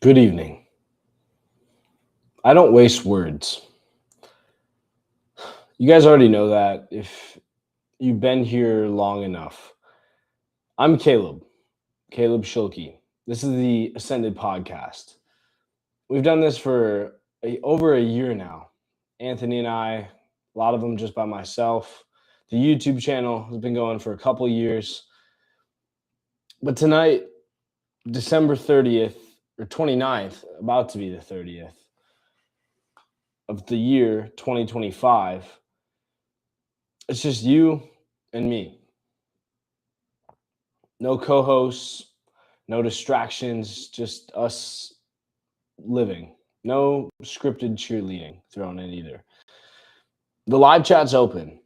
Good evening. I don't waste words. You guys already know that if you've been here long enough. I'm Caleb Schilke. This is the Ascended Podcast. We've done this for over a year now. Anthony and I, a lot of them just by myself. The YouTube channel has been going for a couple years. But tonight, December 30th or 29th, about to be the 30th of the year 2025, it's just you and me. No co hosts, no distractions, just us living. No scripted cheerleading thrown in either. The live chat's open.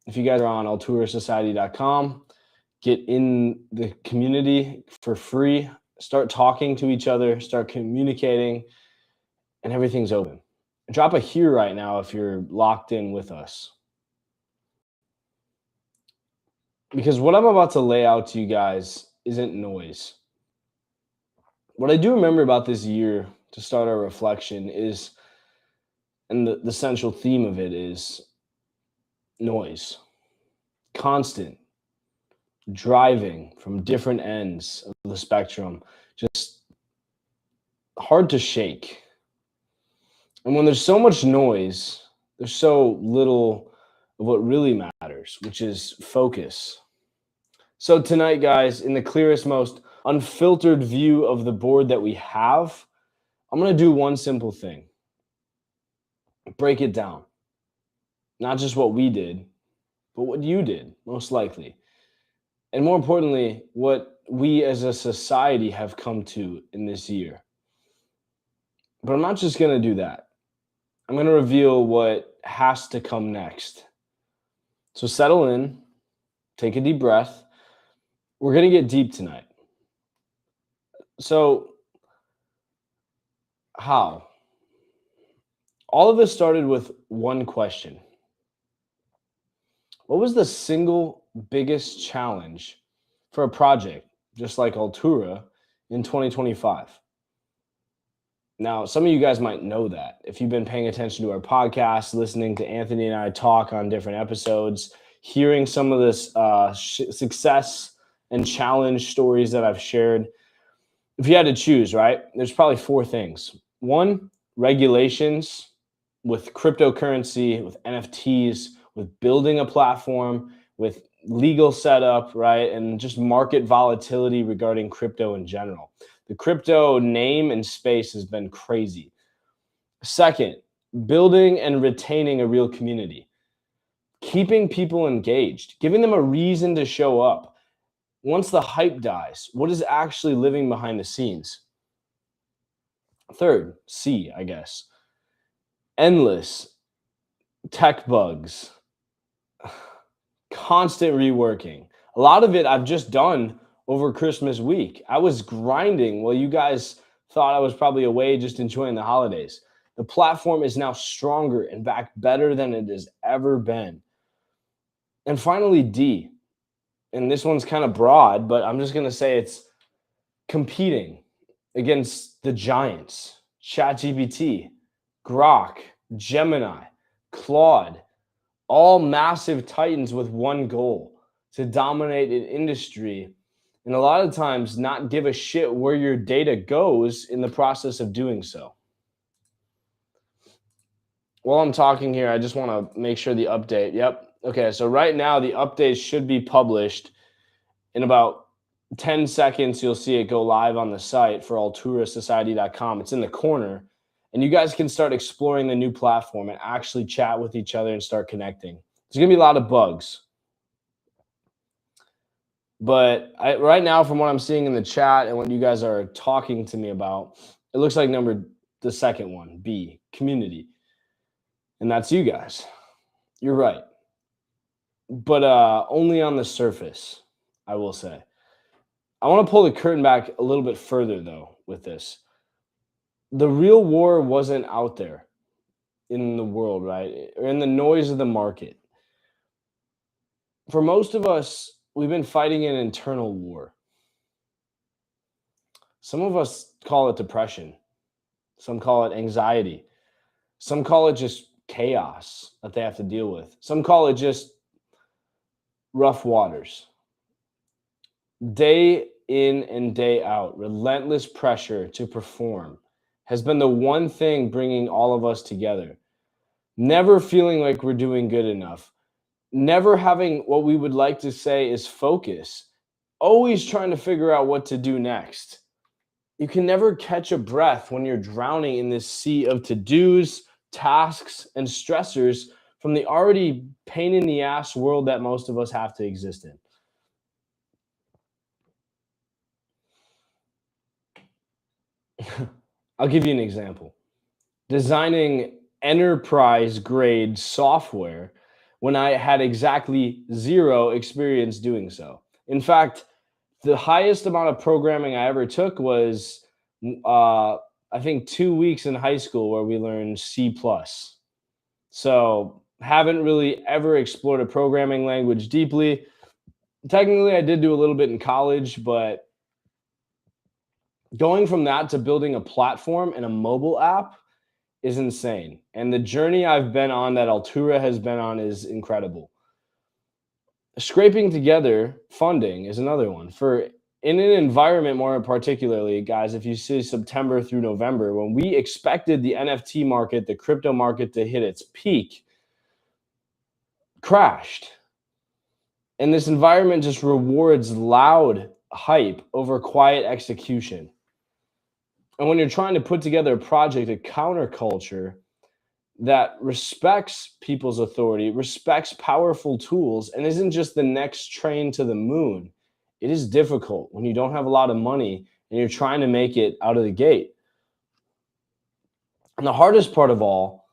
If you guys are on alturasociety.com, get in the community for free. Start talking to each other, start communicating, and everything's open. Drop a here right now if you're locked in with us. Because what I'm about to lay out to you guys isn't noise. What I do remember about this year to start our reflection is, and the central theme of it is noise. Constant driving from different ends of the spectrum, just hard to shake. And when there's so much noise, there's so little of what really matters, which is focus. So tonight, guys, in the clearest, most unfiltered view of the board that we have, I'm going to do one simple thing. Break it down. Not just what we did, but what you did, most likely. And more importantly, what we as a society have come to in this year. But I'm not just going to do that. I'm going to reveal what has to come next. So settle in, take a deep breath. We're going to get deep tonight. So, how? All of this started with one question. What was the single biggest challenge for a project just like Altura in 2025? Now, some of you guys might know that. If you've been paying attention to our podcast, listening to Anthony and I talk on different episodes, hearing some of this success and challenge stories that I've shared, if you had to choose, right, there's probably four things. One, regulations with cryptocurrency, with NFTs, with building a platform, with legal setup, right, and just market volatility regarding crypto in general. The crypto name and space has been crazy. Second, building and retaining a real community, keeping people engaged, giving them a reason to show up. Once the hype dies, what is actually living behind the scenes? Third, C, I guess. Endless tech bugs, constant reworking. A lot of it I've just done over Christmas week. I was grinding while you guys thought I was probably away just enjoying the holidays. The platform is now stronger and back better than it has ever been. And finally, D. And this one's kind of broad, but I'm just going to say it's competing against the giants, ChatGPT, Grok, Gemini, Claude, all massive titans with one goal: to dominate an industry, and a lot of times not give a shit where your data goes in the process of doing so. While I'm talking here, I just want to make sure the update. Yep. Okay, so right now the updates should be published in about 10 seconds. You'll see it go live on the site for alturasociety.com. It's in the corner, and you guys can start exploring the new platform and actually chat with each other and start connecting. There's going to be a lot of bugs. But right now, from what I'm seeing in the chat and what you guys are talking to me about, it looks like the second one, B, community. And that's you guys. You're right. But only on the surface, I will say. I want to pull the curtain back a little bit further, though, with this. The real war wasn't out there in the world, right? Or in the noise of the market. For most of us, we've been fighting an internal war. Some of us call it depression. Some call it anxiety. Some call it just chaos that they have to deal with. Some call it just rough waters. Day in and day out, relentless pressure to perform has been the one thing bringing all of us together. Never feeling like we're doing good enough. Never having what we would like to say is focus. Always trying to figure out what to do next. You can never catch a breath when you're drowning in this sea of to-dos, tasks, and stressors from the already pain in the ass world that most of us have to exist in. I'll give you an example. Designing enterprise grade software when I had exactly zero experience doing so. In fact, the highest amount of programming I ever took was, I think, 2 weeks in high school where we learned C plus. So, haven't really ever explored a programming language deeply. Technically, I did do a little bit in college, but going from that to building a platform and a mobile app is insane. And the journey I've been on, that Altura has been on, is incredible. Scraping together funding is another one. For in an environment, more particularly, guys, if you see September through November, when we expected the NFT market, the crypto market to hit its peak, crashed. And this environment just rewards loud hype over quiet execution. And when you're trying to put together a project, a counterculture that respects people's authority, respects powerful tools, and isn't just the next train to the moon, it is difficult when you don't have a lot of money and you're trying to make it out of the gate. And the hardest part of all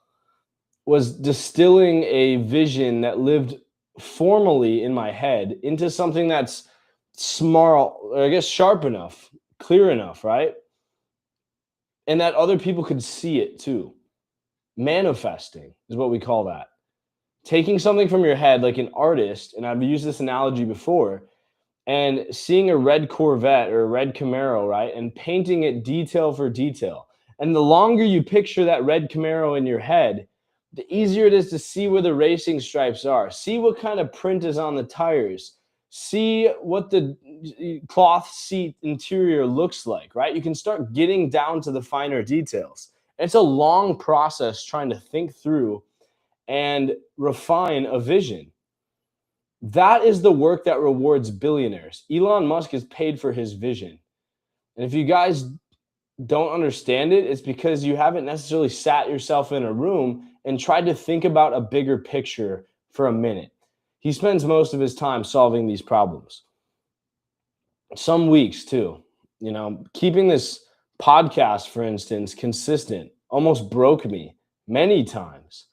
was distilling a vision that lived formally in my head into something that's smart, or I guess sharp enough, clear enough, right? And that other people could see it too. Manifesting is what we call that. Taking something from your head like an artist, and I've used this analogy before, and seeing a red Corvette or a red Camaro, right? And painting it detail for detail. And the longer you picture that red Camaro in your head, the easier it is to see where the racing stripes are, see what kind of print is on the tires, see what the cloth seat interior looks like, right? You can start getting down to the finer details. It's a long process trying to think through and refine a vision. That is the work that rewards billionaires. Elon Musk is paid for his vision. And if you guys don't understand it, it's because you haven't necessarily sat yourself in a room and tried to think about a bigger picture for a minute. He spends most of his time solving these problems. Some weeks too, keeping this podcast, for instance, consistent almost broke me many times.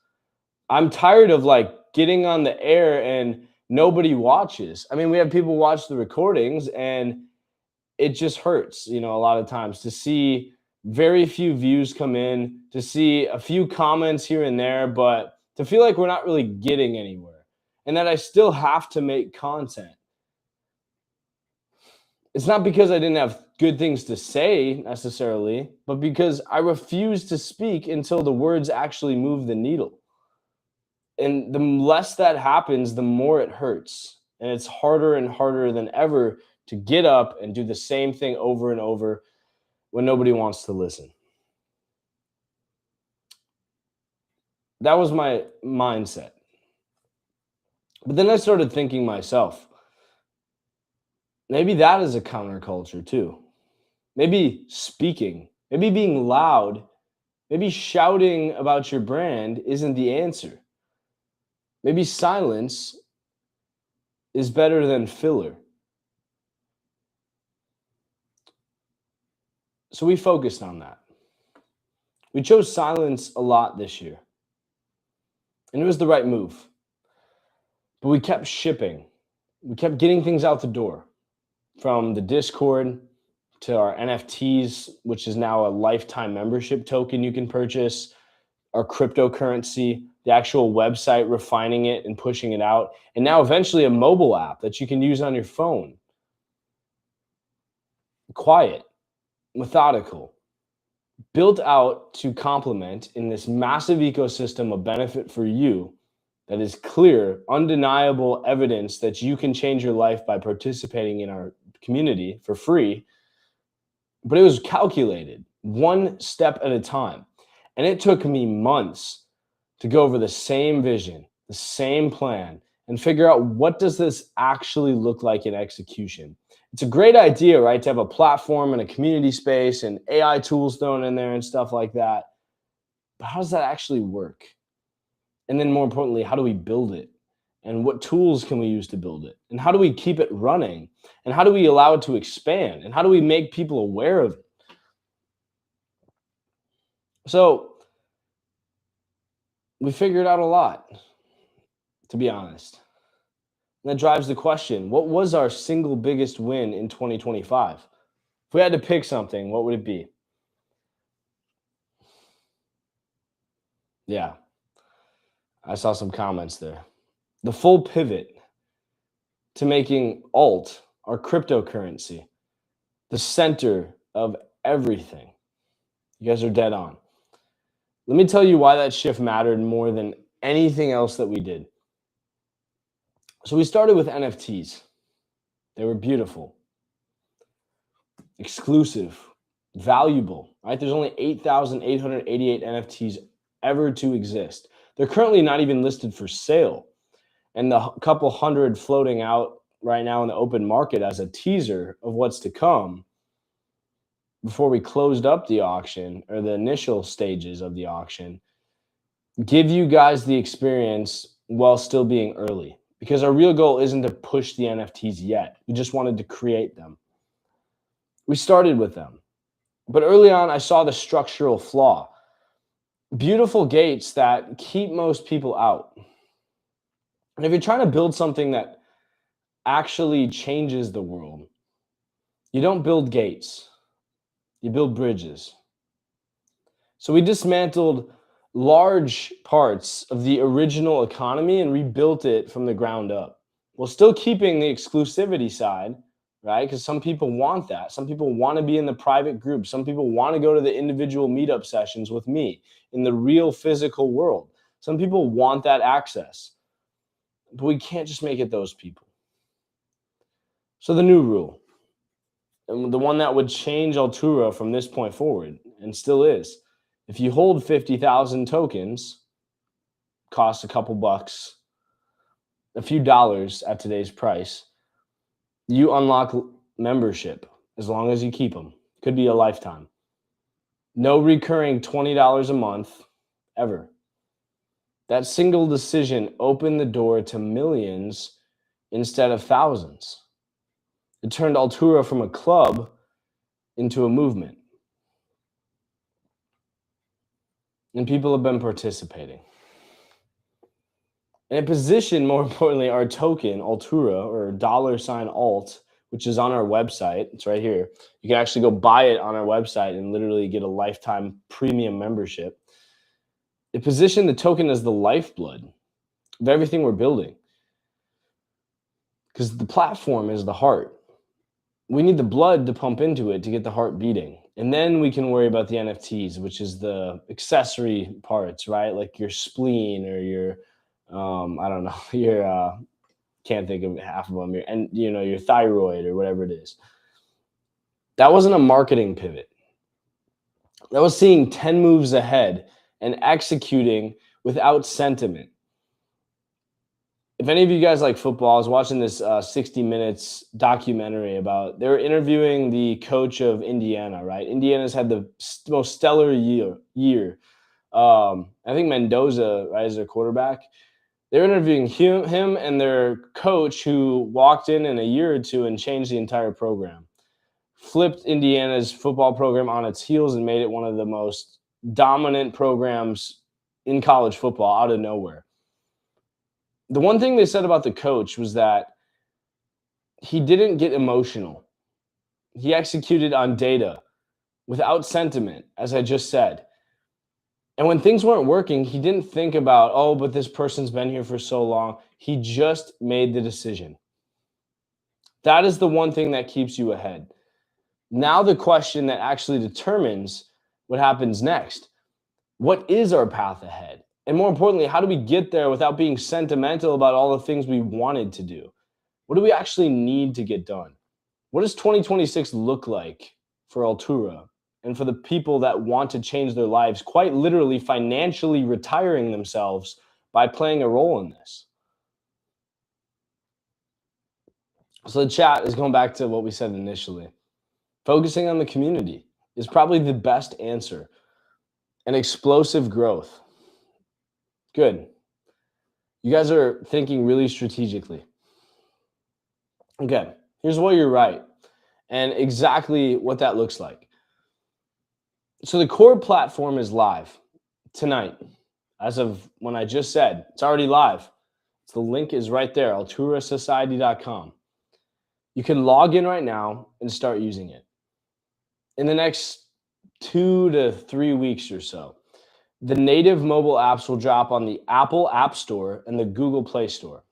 I'm tired of getting on the air and nobody watches. I mean, we have people watch the recordings and it just hurts, a lot of times to see very few views come in, to see a few comments here and there, but to feel like we're not really getting anywhere and that I still have to make content. It's not because I didn't have good things to say necessarily, but because I refuse to speak until the words actually move the needle. And the less that happens, the more it hurts. And it's harder and harder than ever to get up and do the same thing over and over when nobody wants to listen. That was my mindset. But then I started thinking myself, maybe that is a counterculture too. Maybe speaking, maybe being loud, maybe shouting about your brand isn't the answer. Maybe silence is better than filler. So we focused on that. We chose silence a lot this year. And it was the right move. But we kept shipping. We kept getting things out the door, from the Discord to our NFTs, which is now a lifetime membership token you can purchase, our cryptocurrency, the actual website, refining it and pushing it out, and now eventually a mobile app that you can use on your phone. Quiet, methodical. built out to complement in this massive ecosystem of benefit for you that is clear, undeniable evidence that you can change your life by participating in our community for free. But it was calculated one step at a time. And it took me months to go over the same vision, the same plan, and figure out what does this actually look like in execution. It's a great idea, right, to have a platform and a community space and AI tools thrown in there and stuff like that. But how does that actually work? And then more importantly, how do we build it? And what tools can we use to build it? And how do we keep it running? And how do we allow it to expand? And how do we make people aware of it? So we figured out a lot, to be honest. And that drives the question, what was our single biggest win in 2025? If we had to pick something, what would it be? Yeah, I saw some comments there. The full pivot to making alt our cryptocurrency the center of everything. You guys are dead on. Let me tell you why that shift mattered more than anything else that we did. So we started with NFTs. They were beautiful, exclusive, valuable, right? There's only 8,888 NFTs ever to exist. They're currently not even listed for sale. And the couple hundred floating out right now in the open market as a teaser of what's to come before we closed up the auction or the initial stages of the auction give you guys the experience while still being early, because our real goal isn't to push the NFTs yet. We just wanted to create them. We started with them, but early on I saw the structural flaw. Beautiful gates that keep most people out. And if you're trying to build something that actually changes the world, you don't build gates, you build bridges. So we dismantled large parts of the original economy and rebuilt it from the ground up, while still keeping the exclusivity side, right? Because some people want that. Some people want to be in the private group. Some people want to go to the individual meetup sessions with me in the real physical world. Some people want that access, but we can't just make it those people. So the new rule, and the one that would change Altura from this point forward, and still is, if you hold 50,000 tokens, costs a couple bucks, a few dollars at today's price, you unlock membership as long as you keep them. Could be a lifetime. No recurring $20 a month ever. That single decision opened the door to millions instead of thousands. It turned Altura from a club into a movement. And people have been participating. And it positioned, more importantly, our token, Altura, or $alt, which is on our website. It's right here. You can actually go buy it on our website and literally get a lifetime premium membership. It positioned the token as the lifeblood of everything we're building, because the platform is the heart. We need the blood to pump into it to get the heart beating. And then we can worry about the NFTs, which is the accessory parts, right? Like your spleen or your, I don't know, your, can't think of half of them, and your thyroid or whatever it is. That wasn't a marketing pivot. That was seeing 10 moves ahead and executing without sentiment. If any of you guys like football, I was watching this 60 Minutes documentary about, they were interviewing the coach of Indiana, right? Indiana's had the most stellar year. I think Mendoza, right, is their quarterback. They're interviewing him and their coach, who walked in a year or two and changed the entire program, flipped Indiana's football program on its heels and made it one of the most dominant programs in college football out of nowhere. The one thing they said about the coach was that he didn't get emotional. He executed on data without sentiment, as I just said. And when things weren't working, he didn't think about, oh, but this person's been here for so long. He just made the decision. That is the one thing that keeps you ahead. Now the question that actually determines what happens next? What is our path ahead? And more importantly, how do we get there without being sentimental about all the things we wanted to do? What do we actually need to get done? What does 2026 look like for Altura and for the people that want to change their lives, quite literally financially retiring themselves by playing a role in this? So the chat is going back to what we said initially. Focusing on the community is probably the best answer. And explosive growth. Good. You guys are thinking really strategically. Okay, here's what you're right and exactly what that looks like. So the core platform is live tonight. As of when I just said, it's already live. The link is right there, alturasociety.com. You can log in right now and start using it. In the next 2 to 3 weeks or so, the native mobile apps will drop on the Apple App Store and the Google Play Store.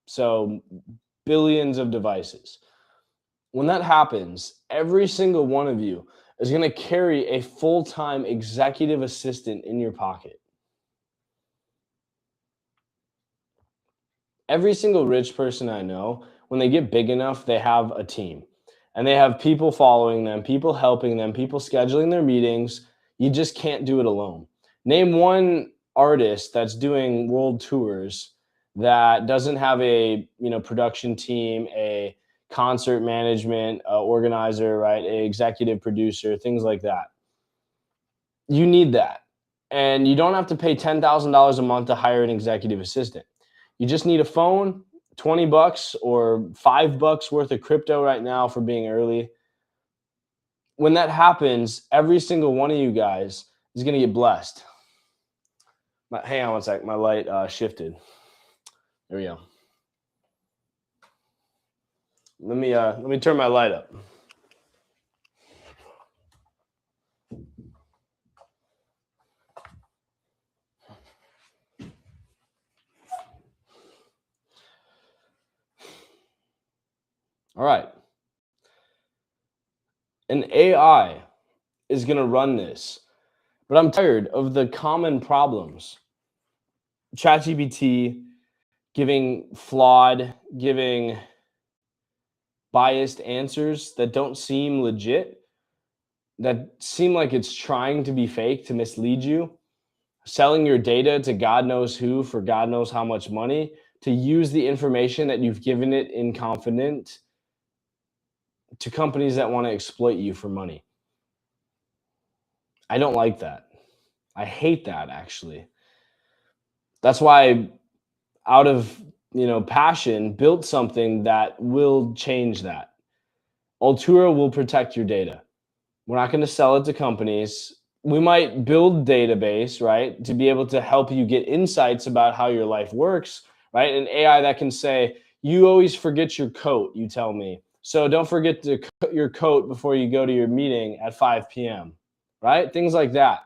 So billions of devices. When that happens, every single one of you is going to carry a full-time executive assistant in your pocket. Every single rich person I know, when they get big enough, they have a team. And they have people following them, people helping them, people scheduling their meetings. You just can't do it alone. Name one artist that's doing world tours that doesn't have a production team, a concert management organizer, right? A executive producer, things like that. You need that. And you don't have to pay $10,000 a month to hire an executive assistant. You just need a phone, $20 or $5 worth of crypto right now for being early. When that happens, every single one of you guys is going to get blessed. Hang on one sec. My light shifted. There we go. Let me turn my light up. All right. An AI is going to run this, but I'm tired of the common problems. ChatGPT giving flawed, giving biased answers that don't seem legit, that seem like it's trying to be fake to mislead you, selling your data to God knows who for God knows how much money to use the information that you've given it in confidence to companies that want to exploit you for money. I don't like that. I hate that, actually. That's why out of passion, built something that will change that. Altura will protect your data. We're not going to sell it to companies. We might build database, right, to be able to help you get insights about how your life works, right? An AI that can say, you always forget your coat, you tell me. So don't forget your coat before you go to your meeting at 5 p.m., right? Things like that.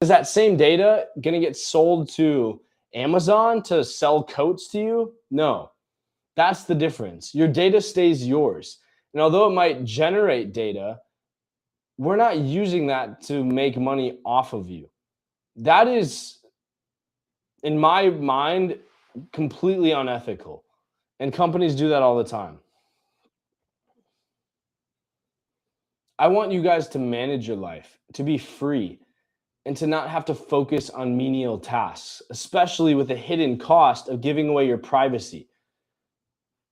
Is that same data going to get sold to Amazon to sell coats to you? No, that's the difference. Your data stays yours. And although it might generate data, we're not using that to make money off of you. That is, in my mind, completely unethical. And companies do that all the time. I want you guys to manage your life, to be free, and to not have to focus on menial tasks, especially with the hidden cost of giving away your privacy.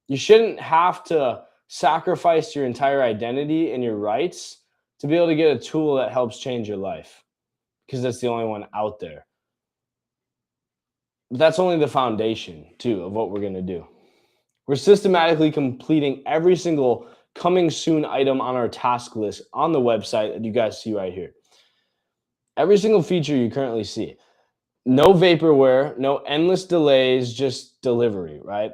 You shouldn't have to sacrifice your entire identity and your rights to be able to get a tool that helps change your life, because that's the only one out there. But that's only the foundation, too, of what we're going to do. We're systematically completing every single coming soon item on our task list on the website that you guys see right here. Every single feature you currently see. No vaporware, no endless delays, just delivery, right?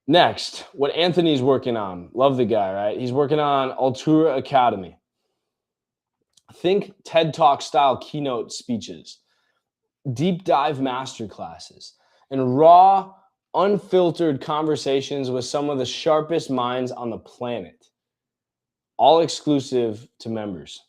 Next, what Anthony's working on. Love the guy, right? He's working on Altura Academy. Think TED Talk style keynote speeches, deep dive masterclasses, and raw, unfiltered conversations with some of the sharpest minds on the planet, all exclusive to members.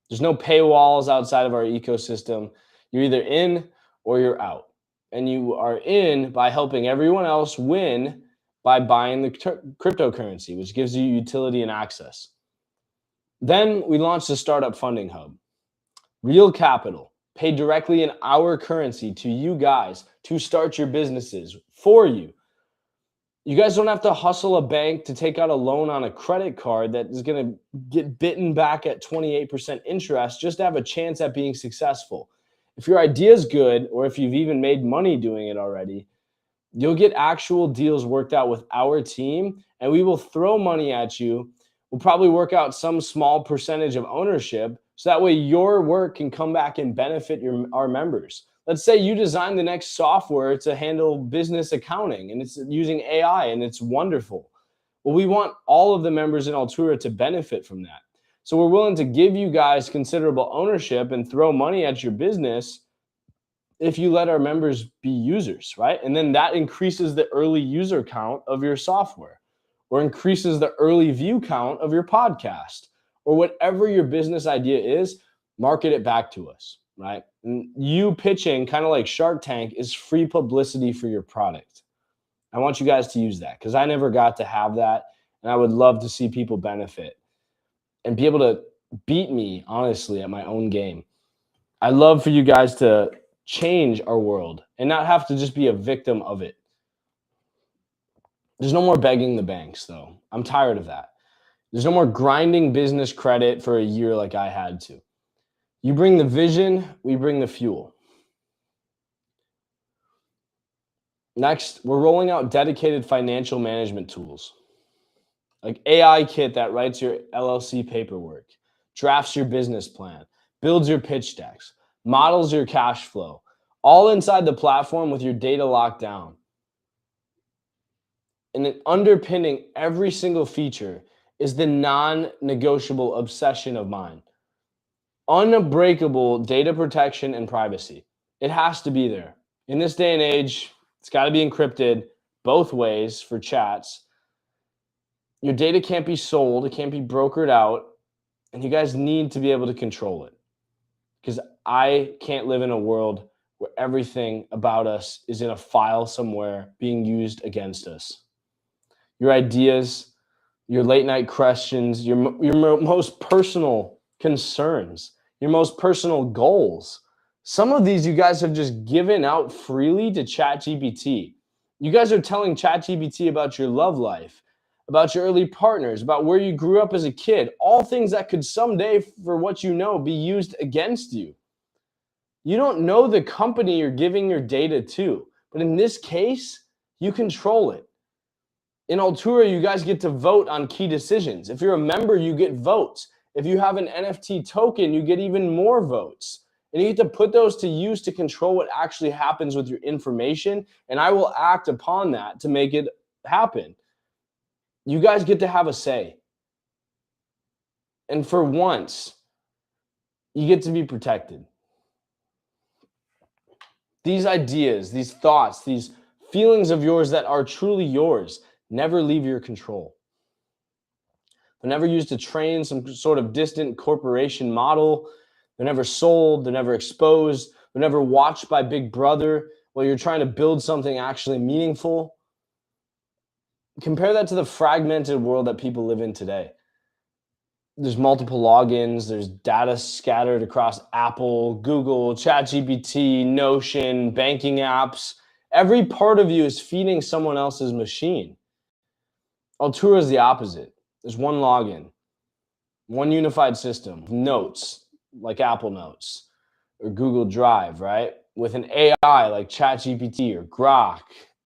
There's no paywalls outside of our ecosystem. You're either in or you're out. And you are in by helping everyone else win by buying the cryptocurrency, which gives you utility and access. Then we launched the Startup Funding Hub. Real capital paid directly in our currency to you guys to start your businesses for you. You guys don't have to hustle a bank to take out a loan on a credit card that is going to get bitten back at 28% interest just to have a chance at being successful. If your idea is good, or if you've even made money doing it already, you'll get actual deals worked out with our team, and we will throw money at you. We'll probably work out some small percentage of ownership so that way your work can come back and benefit our members. Let's say you design the next software to handle business accounting and it's using AI and it's wonderful. Well, we want all of the members in Altura to benefit from that. So we're willing to give you guys considerable ownership and throw money at your business if you let our members be users, right? And then that increases the early user count of your software or increases the early view count of your podcast or whatever your business idea is, market it back to us, right? And you pitching, kind of like Shark Tank, is free publicity for your product. I want you guys to use that because I never got to have that. And I would love to see people benefit and be able to beat me, honestly, at my own game. I love for you guys to change our world and not have to just be a victim of it. There's no more begging the banks, though. I'm tired of that. There's no more grinding business credit for a year like I had to. You bring the vision, we bring the fuel. Next, we're rolling out dedicated financial management tools, like AI Kit that writes your LLC paperwork, drafts your business plan, builds your pitch decks, models your cash flow, all inside the platform with your data locked down. And then underpinning every single feature is the non-negotiable obsession of mine. Unbreakable data protection and privacy. It has to be there. In this day and age, it's got to be encrypted both ways for chats. Your data can't be sold. It can't be brokered out. And you guys need to be able to control it. Because I can't live in a world where everything about us is in a file somewhere being used against us. Your ideas, your late night questions, your most personal concerns, your most personal goals. Some of these you guys have just given out freely to ChatGPT. You guys are telling ChatGPT about your love life, about your early partners, about where you grew up as a kid, all things that could someday, for what you know, be used against you. You don't know the company you're giving your data to, but in this case, you control it. In Altura, you guys get to vote on key decisions. If you're a member, you get votes. If you have an NFT token, you get even more votes. And you get to put those to use to control what actually happens with your information. And I will act upon that to make it happen. You guys get to have a say. And for once, you get to be protected. These ideas, these thoughts, these feelings of yours that are truly yours never leave your control. They're never used to train some sort of distant corporation model. They're never sold. They're never exposed. They're never watched by Big Brother while you're trying to build something actually meaningful. Compare that to the fragmented world that people live in today. There's multiple logins. There's data scattered across Apple, Google, ChatGPT, Notion, banking apps. Every part of you is feeding someone else's machine. Altura is the opposite. There's one login, one unified system, notes like Apple Notes or Google Drive, right? With an AI like ChatGPT or Grok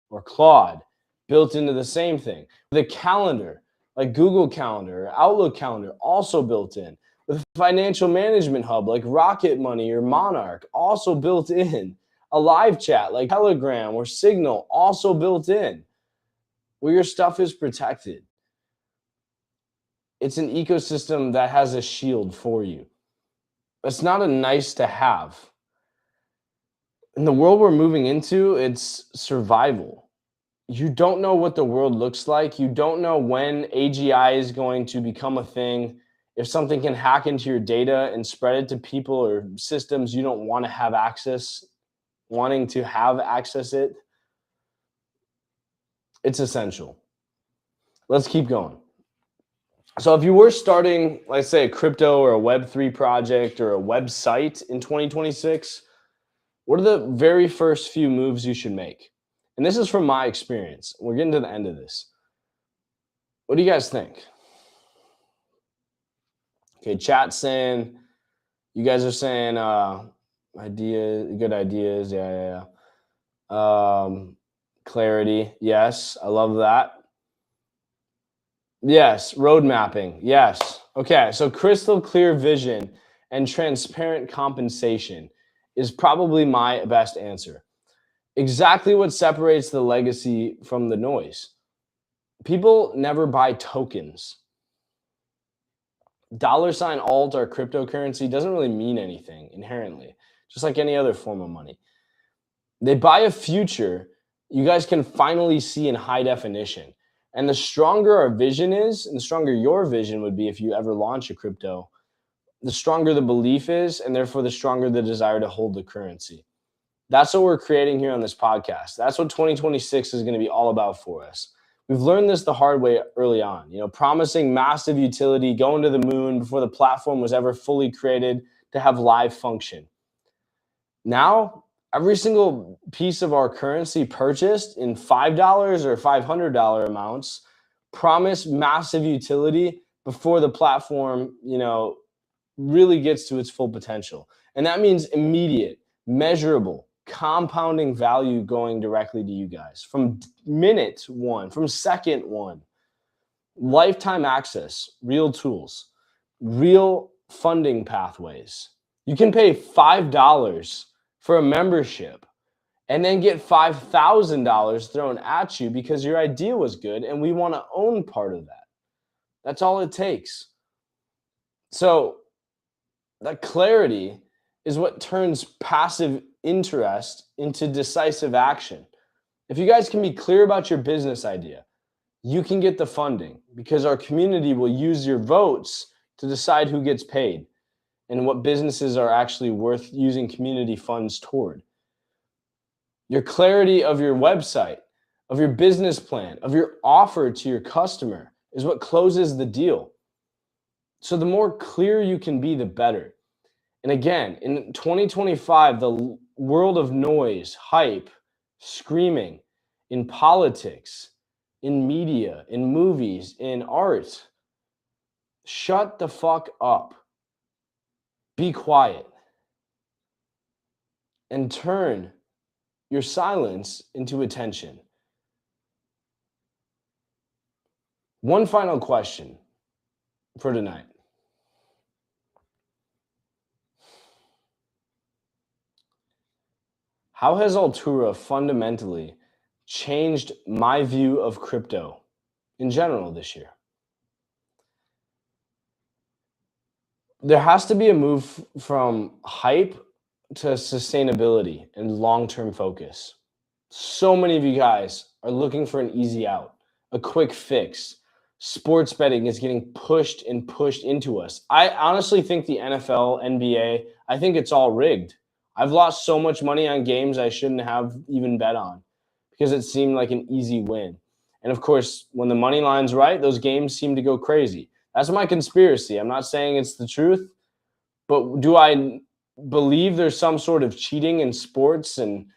or Claude built into the same thing. With a calendar like Google Calendar or Outlook Calendar also built in. With a financial management hub like Rocket Money or Monarch also built in. A live chat like Telegram or Signal also built in, where your stuff is protected. It's an ecosystem that has a shield for you. It's not a nice to have. In the world we're moving into, it's survival. You don't know what the world looks like. You don't know when AGI is going to become a thing, if something can hack into your data and spread it to people or systems you don't want to have access, wanting to have access it's essential. Let's keep going. So if you were starting, let's say, a crypto or a Web3 project or a website in 2026, what are the very first few moves you should make? And this is from my experience. We're getting to the end of this. What do you guys think? Okay, chat saying, you guys are saying good ideas. Yeah. Clarity. Yes, I love that. Yes, road mapping. Yes. Okay, so crystal clear vision and transparent compensation is probably my best answer. Exactly what separates the legacy from the noise. People never buy tokens. $ alt or cryptocurrency doesn't really mean anything inherently, just like any other form of money. They buy a future you guys can finally see in high definition. And the stronger our vision is, and the stronger your vision would be if you ever launch a crypto, the stronger the belief is, and therefore the stronger the desire to hold the currency. That's what we're creating here on this podcast. That's what 2026 is going to be all about for us. We've learned this the hard way early on, promising massive utility, going to the moon before the platform was ever fully created to have live function. Now, every single piece of our currency purchased in $5 or $500 amounts promise massive utility before the platform, really gets to its full potential. And that means immediate, measurable, compounding value going directly to you guys from minute one, from second one. Lifetime access, real tools, real funding pathways. You can pay $5 for a membership and then get $5,000 thrown at you because your idea was good and we want to own part of that. That's all it takes. So that clarity is what turns passive interest into decisive action. If you guys can be clear about your business idea, you can get the funding because our community will use your votes to decide who gets paid and what businesses are actually worth using community funds toward. Your clarity of your website, of your business plan, of your offer to your customer is what closes the deal. So the more clear you can be, the better. And again, in 2025, the world of noise, hype, screaming in politics, in media, in movies, in art, shut the fuck up. Be quiet and turn your silence into attention. One final question for tonight. How has Altura fundamentally changed my view of crypto in general this year? There has to be a move from hype to sustainability and long-term focus. So many of you guys are looking for an easy out, a quick fix. Sports betting is getting pushed and pushed into us. I honestly think the NFL, NBA, I think it's all rigged. I've lost so much money on games I shouldn't have even bet on because it seemed like an easy win. And of course, when the money line's right, those games seem to go crazy. That's my conspiracy. I'm not saying it's the truth, but do I believe there's some sort of cheating in sports and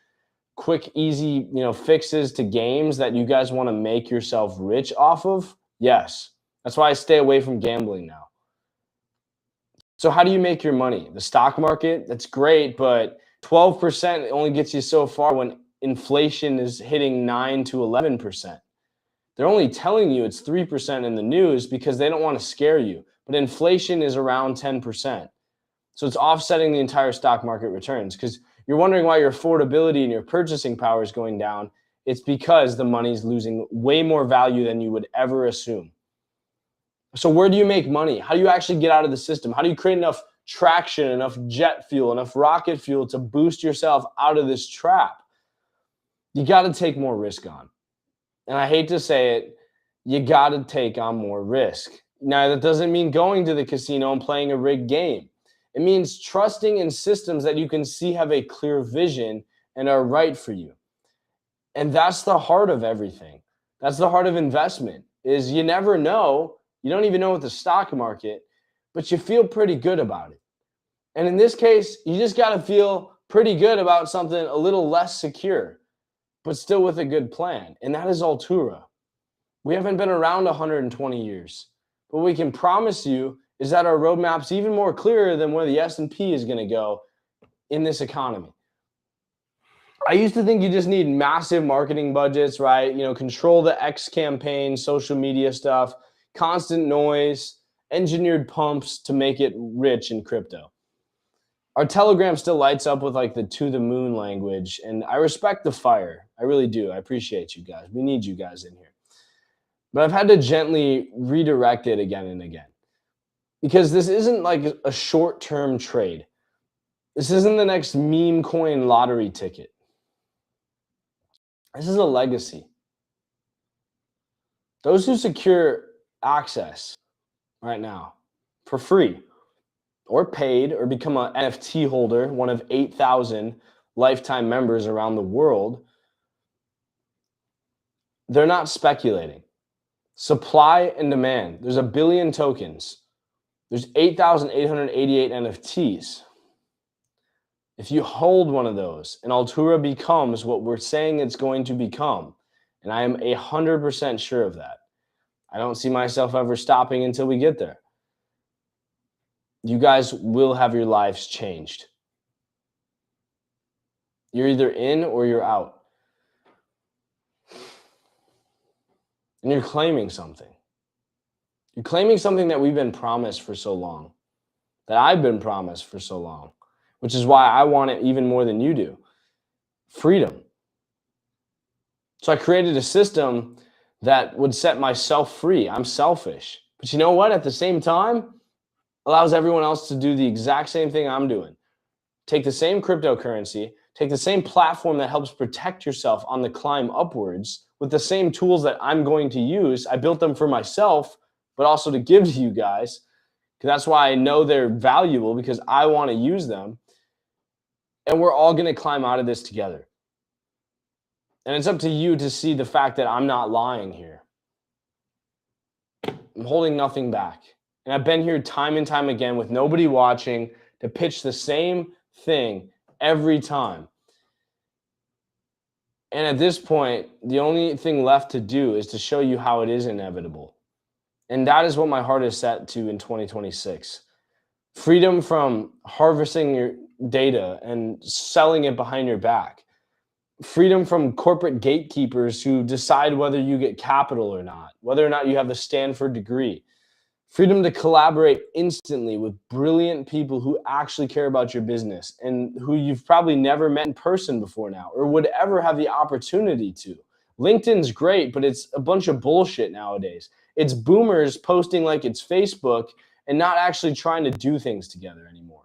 quick, easy, fixes to games that you guys want to make yourself rich off of? Yes. That's why I stay away from gambling now. So how do you make your money? The stock market, that's great, but 12% only gets you so far when inflation is hitting 9 to 11%. They're only telling you it's 3% in the news because they don't want to scare you. But inflation is around 10%. So it's offsetting the entire stock market returns because you're wondering why your affordability and your purchasing power is going down. It's because the money's losing way more value than you would ever assume. So where do you make money? How do you actually get out of the system? How do you create enough traction, enough jet fuel, enough rocket fuel to boost yourself out of this trap? You got to take more risk on. And I hate to say it, you got to take on more risk. Now, that doesn't mean going to the casino and playing a rigged game. It means trusting in systems that you can see have a clear vision and are right for you. And that's the heart of everything. That's the heart of investment is you never know. You don't even know what the stock market, but you feel pretty good about it. And in this case, you just got to feel pretty good about something a little less secure, but still with a good plan. And that is Altura. We haven't been around 120 years. But what we can promise you is that our roadmap's even more clearer than where the S&P is going to go in this economy. I used to think you just need massive marketing budgets, right? Control the X campaign, social media stuff, constant noise, engineered pumps to make it rich in crypto. Our Telegram still lights up with like the to the moon language, and I respect the fire. I really do. I appreciate you guys. We need you guys in here. But I've had to gently redirect it again and again because this isn't like a short-term trade. This isn't the next meme coin lottery ticket. This is a legacy. Those who secure access right now for free or paid or become an NFT holder, one of 8,000 lifetime members around the world, they're not speculating. Supply and demand. There's 1 billion tokens. There's 8,888 NFTs. If you hold one of those and Altura becomes what we're saying it's going to become, and I am 100% sure of that, I don't see myself ever stopping until we get there. You guys will have your lives changed. You're either in or you're out. And you're claiming something. You're claiming something that we've been promised for so long, that I've been promised for so long, which is why I want it even more than you do. Freedom. So I created a system that would set myself free. I'm selfish. But you know what? At the same time, allows everyone else to do the exact same thing I'm doing. Take the same cryptocurrency, take the same platform that helps protect yourself on the climb upwards with the same tools that I'm going to use. I built them for myself, but also to give to you guys. Because that's why I know they're valuable, because I want to use them. And we're all going to climb out of this together. And it's up to you to see the fact that I'm not lying here. I'm holding nothing back. And I've been here time and time again with nobody watching to pitch the same thing every time. And at this point, the only thing left to do is to show you how it is inevitable. And that is what my heart is set to in 2026. Freedom from harvesting your data and selling it behind your back. Freedom from corporate gatekeepers who decide whether you get capital or not, whether or not you have the Stanford degree. Freedom to collaborate instantly with brilliant people who actually care about your business and who you've probably never met in person before now or would ever have the opportunity to. LinkedIn's great, but it's a bunch of bullshit nowadays. It's boomers posting like it's Facebook and not actually trying to do things together anymore.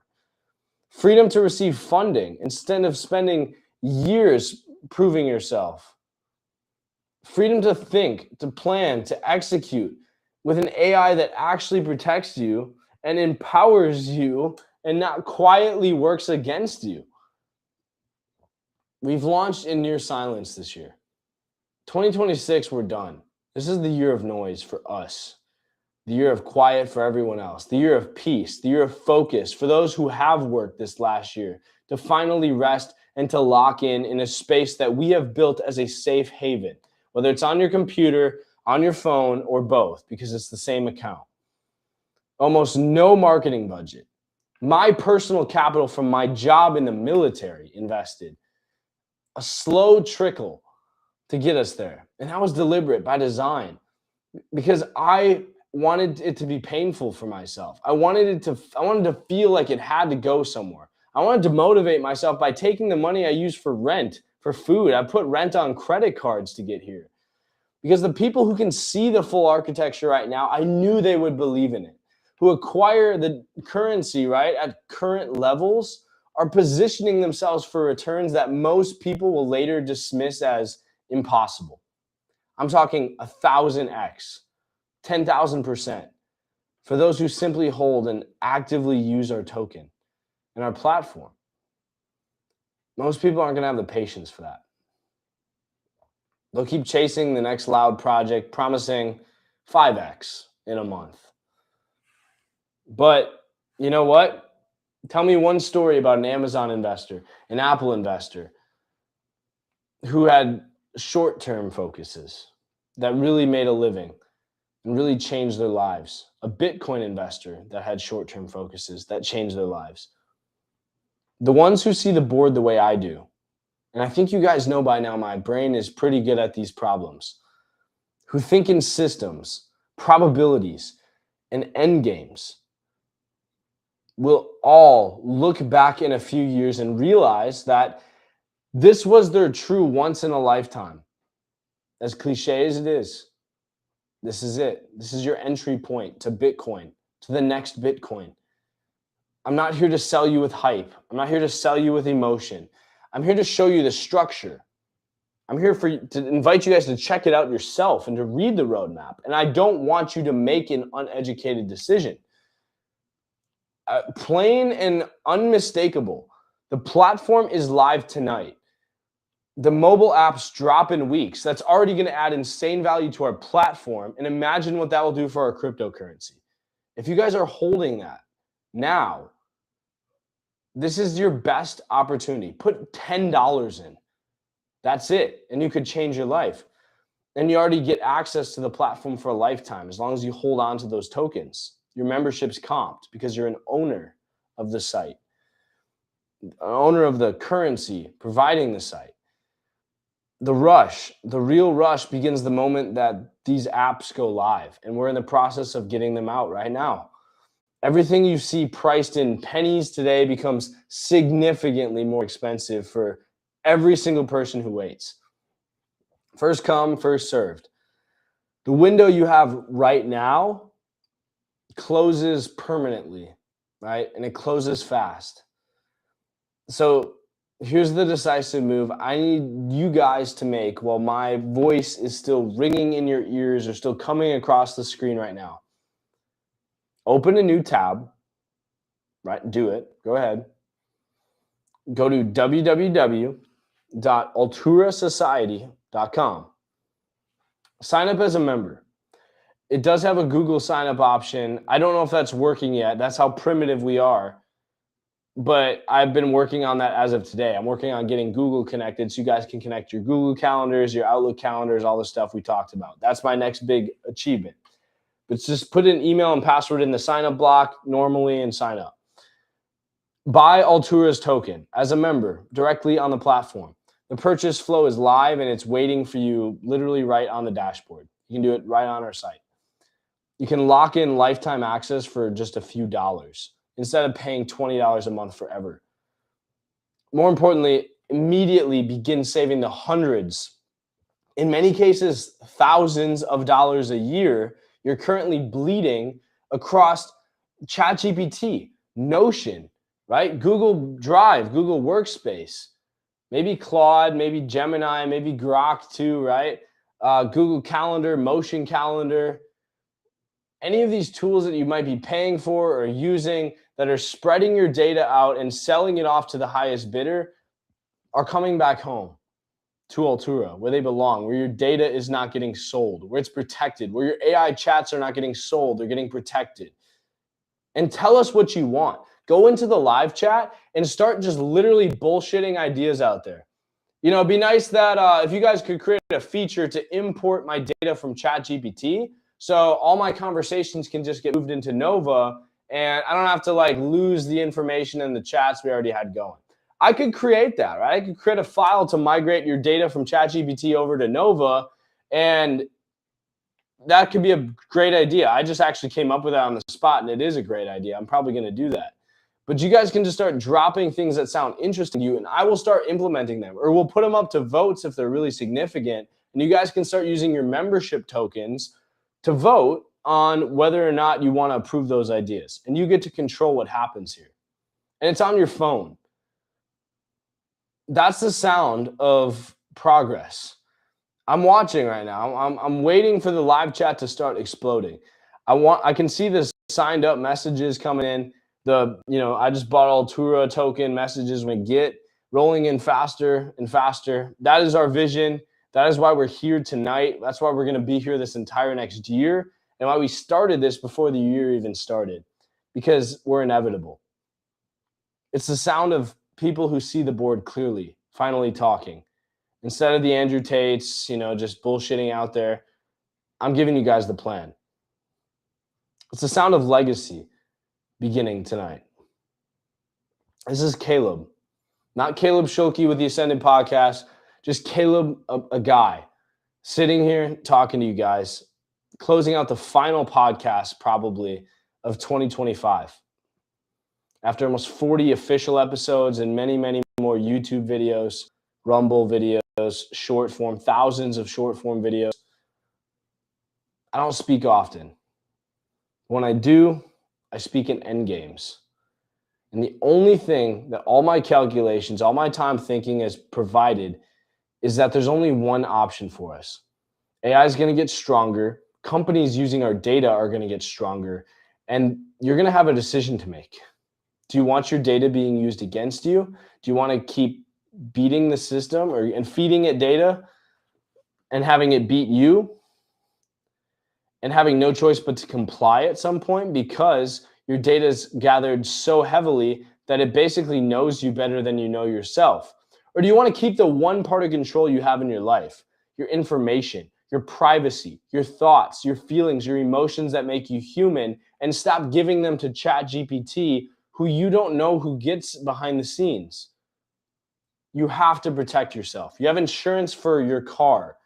Freedom to receive funding instead of spending years proving yourself. Freedom to think, to plan, to execute with an AI that actually protects you and empowers you and not quietly works against you. We've launched in near silence this year. 2026, we're done. This is the year of noise for us. The year of quiet for everyone else. The year of peace. The year of focus for those who have worked this last year to finally rest and to lock in a space that we have built as a safe haven, whether it's on your computer, on your phone, or both, because it's the same account. Almost no marketing budget. My personal capital from my job in the military invested. A slow trickle to get us there. And that was deliberate by design because I wanted it to be painful for myself. I wanted to feel like it had to go somewhere. I wanted to motivate myself by taking the money I use for rent, for food. I put rent on credit cards to get here. Because the people who can see the full architecture right now, I knew they would believe in it. Who acquire the currency, right, at current levels are positioning themselves for returns that most people will later dismiss as impossible. I'm talking 1,000x, 10,000%. for those who simply hold and actively use our token and our platform. Most people aren't going to have the patience for that. They'll keep chasing the next loud project, promising 5x in a month. But you know what? Tell me one story about an Amazon investor, an Apple investor who had short-term focuses that really made a living and really changed their lives. A Bitcoin investor that had short-term focuses that changed their lives. The ones who see the board the way I do, and I think you guys know by now my brain is pretty good at these problems, who think in systems, probabilities, and end games, will all look back in a few years and realize that this was their true once in a lifetime. As cliche as it is, this is it. This is your entry point to Bitcoin, to the next Bitcoin. I'm not here to sell you with hype. I'm not here to sell you with emotion. I'm here to show you the structure. I'm here to invite you guys to check it out yourself and to read the roadmap. And I don't want you to make an uneducated decision. Plain and unmistakable. The platform is live tonight. The mobile apps drop in weeks. That's already going to add insane value to our platform. And imagine what that will do for our cryptocurrency. If you guys are holding that now, this is your best opportunity. Put $10 in. That's it. And you could change your life. And you already get access to the platform for a lifetime as long as you hold on to those tokens. Your membership's comped because you're an owner of the site, an owner of the currency providing the site. The rush, the real rush begins the moment that these apps go live. And we're in the process of getting them out right now. Everything you see priced in pennies today becomes significantly more expensive for every single person who waits. First come, first served. The window you have right now closes permanently, right? And it closes fast. So here's the decisive move I need you guys to make while my voice is still ringing in your ears or still coming across the screen right now. Open a new tab, right? Do it. Go ahead. Go to www.alturasociety.com. Sign up as a member. It does have a Google sign up option. I don't know if that's working yet. That's how primitive we are. But I've been working on that as of today. I'm working on getting Google connected so you guys can connect your Google calendars, your Outlook calendars, all the stuff we talked about. That's my next big achievement. But just put an email and password in the sign up block normally and sign up. Buy Altura's token as a member directly on the platform. The purchase flow is live and it's waiting for you literally right on the dashboard. You can do it right on our site. You can lock in lifetime access for just a few dollars instead of paying $20 a month forever. More importantly, immediately begin saving the hundreds, in many cases, thousands of dollars a year you're currently bleeding across ChatGPT, Notion, right? Google Drive, Google Workspace, maybe Claude, maybe Gemini, maybe Grok too, right? Google Calendar, Motion Calendar. Any of these tools that you might be paying for or using that are spreading your data out and selling it off to the highest bidder are coming back home to Altura, where they belong, where your data is not getting sold, where it's protected, where your AI chats are not getting sold, they're getting protected. And tell us what you want. Go into the live chat and start just literally bullshitting ideas out there. You know, it'd be nice that if you guys could create a feature to import my data from ChatGPT, so all my conversations can just get moved into Nova and I don't have to like lose the information in the chats we already had going. I could create that, right? I could create a file to migrate your data from ChatGPT over to Nova, and that could be a great idea. I just actually came up with that on the spot, and it is a great idea. I'm probably going to do that. But you guys can just start dropping things that sound interesting to you, and I will start implementing them, or we'll put them up to votes if they're really significant, and you guys can start using your membership tokens to vote on whether or not you want to approve those ideas. And you get to control what happens here. And it's on your phone. That's the sound of progress. I'm watching right now. I'm waiting for the live chat to start exploding. I can see this signed up messages coming in. I just bought Altura token messages we get rolling in faster and faster. That is our vision. That is why we're here tonight. That's why we're going to be here this entire next year, and why we started this before the year even started, because we're inevitable. It's the sound of people who see the board clearly, finally talking. Instead of the Andrew Tates, just bullshitting out there, I'm giving you guys the plan. It's the sound of legacy beginning tonight. This is Caleb, not Caleb Schulke with the Ascendant Podcast, just Caleb, a guy, sitting here talking to you guys, closing out the final podcast probably of 2025. After almost 40 official episodes and many, many more YouTube videos, Rumble videos, short form, thousands of short form videos. I don't speak often. When I do, I speak in end games. And the only thing that all my calculations, all my time thinking has provided is that there's only one option for us. AI is going to get stronger. Companies using our data are going to get stronger. And you're going to have a decision to make. Do you want your data being used against you? Do you want to keep beating the system and feeding it data and having it beat you and having no choice but to comply at some point because your data is gathered so heavily that it basically knows you better than you know yourself? Or do you want to keep the one part of control you have in your life, your information, your privacy, your thoughts, your feelings, your emotions that make you human, and stop giving them to ChatGPT, who you don't know who gets behind the scenes? You have to protect yourself. You have insurance for your car.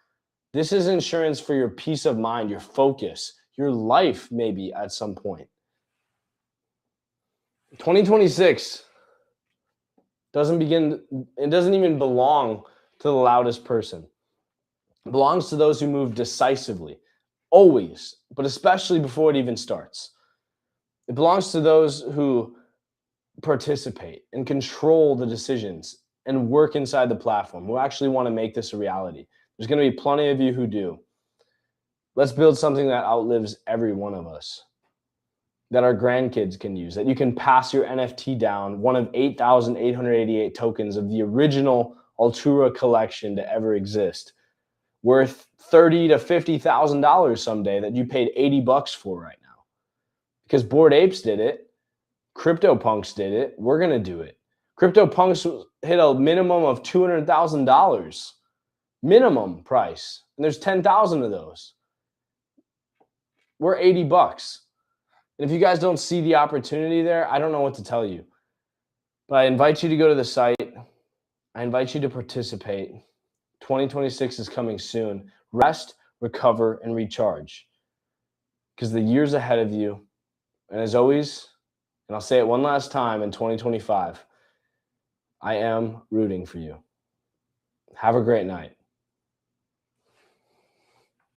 This is insurance for your peace of mind, your focus, your life, maybe at some point. 2026 doesn't even belong to the loudest person. It belongs to those who move decisively, always, but especially before it even starts. It belongs to those who participate and control the decisions and work inside the platform, who actually want to make this a reality. There's going to be plenty of you who do. Let's build something that outlives every one of us, that our grandkids can use, that you can pass your NFT down, one of 8,888 tokens of the original Altura collection to ever exist, worth $30,000 to $50,000 someday, that you paid $80 for right now. Because Bored Apes did it. CryptoPunks did it. We're going to do it. CryptoPunks hit a minimum of $200,000. Minimum price. And there's 10,000 of those. We're $80. And if you guys don't see the opportunity there, I don't know what to tell you. But I invite you to go to the site. I invite you to participate. 2026 is coming soon. Rest, recover, and recharge. Because the year's ahead of you. And as always, and I'll say it one last time in 2025, I am rooting for you. Have a great night.